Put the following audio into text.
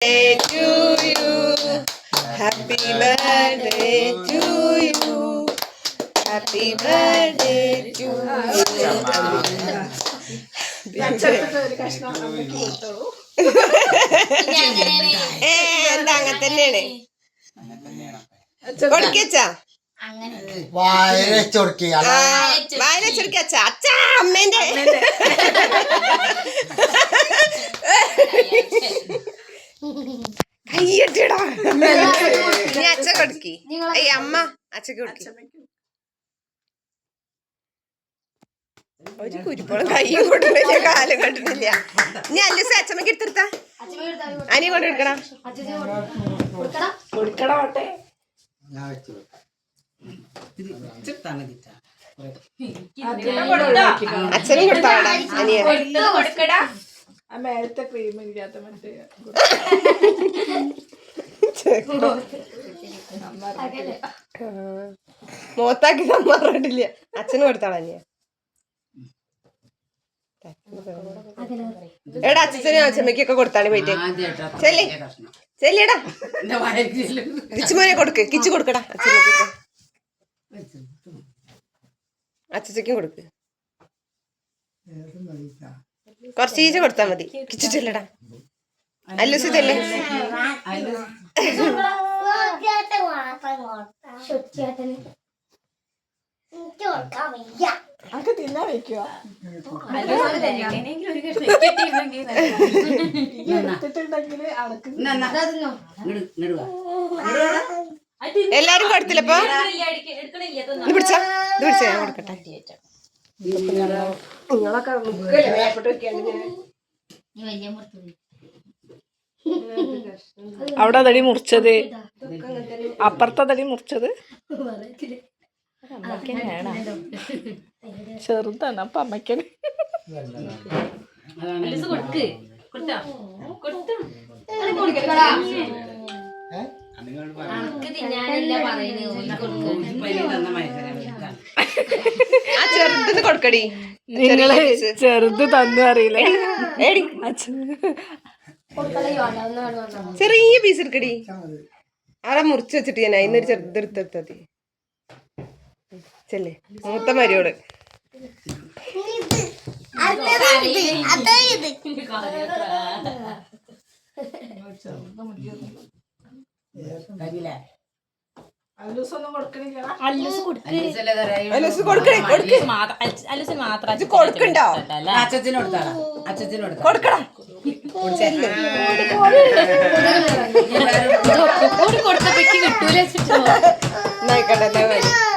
birthday to you. Happy birthday to you. Happy birthday to you. എന്താ അങ്ങനെ തന്നെയാണ് കൊടുക്കച്ചാ വായന ചൊടുക്കി വായന ചുരുക്കച്ച അച്ഛാ അമ്മേന്റെ കയ്യട്ടിടാ നീ അച്ഛ കൊടുക്കി അയ്യ അമ്മ അച്ഛക്ക് കൊടുക്കി ഒരു കുരിപ്പോളം കയ്യും കൊണ്ടിട്ടില്ല കാലും കണ്ടിട്ടില്ല നീ അല്ലൂസ് അച്ഛമ്മക്ക് എടുത്തെടുത്താ അനി കൊണ്ട് എടുക്കണ കൊടുക്കണോട്ടെ അച്ഛനും കൊടുത്താടാ അനിയ മേലത്തെ ക്രീം ഇല്ലാത്ത മറ്റേ മോത്താക്കി തമ്മാറിട്ടില്ല അച്ഛനും കൊടുത്താളാ അനിയ എടാ അച്ഛനും അച്ഛമ്മക്കൊക്കെ കൊടുത്താണ് പോയിട്ട് ചെല്ലി ചെല്ലിയടാ കിച്ചുമോനെ കൊടുക്ക് കിച്ചു കൊടുക്കടാ അച്ഛമ്മക്കൊക്കെ അച്ഛക്കും കൊടുക്ക് കുറച്ച് ഈച്ച കൊടുത്താ മതി കിച്ചു ചെല്ലടാ അല്ലൂസ് ചെല്ലേ അതൊക്കെ തിന്നാൻ വെക്കുവോ എടുത്തിട്ടുണ്ടെങ്കിൽ അടക്ക് എല്ലാരും കൊടുത്തില്ലപ്പോ ഇത് പിടിച്ചാ ഞാൻ കൊടുക്കട്ടെ നിങ്ങളൊക്കെ അവിടെ തടി മുറിച്ചത് അപ്പുറത്തെ തടി മുറിച്ചത് ചെറുതാണ് അപ്പൊ അമ്മയ്ക്കാണ് ആ ചെറുത് കൊടുക്കടി നിങ്ങള് ചെറുത് തന്നു അറിയില്ല ചെറിയ പീസ് എടുക്കടി അവിടെ മുറിച്ച് വെച്ചിട്ട് ഞാൻ ഇന്നൊരു ചെറുതെടുത്തതി ചെല്ലേ മൂത്ത മരിയോട് കൊടുക്കണ്ടോ കൊടുക്കണം കൊടുത്ത പെട്ടി കിട്ടൂല എന്നായിക്കോട്ടെ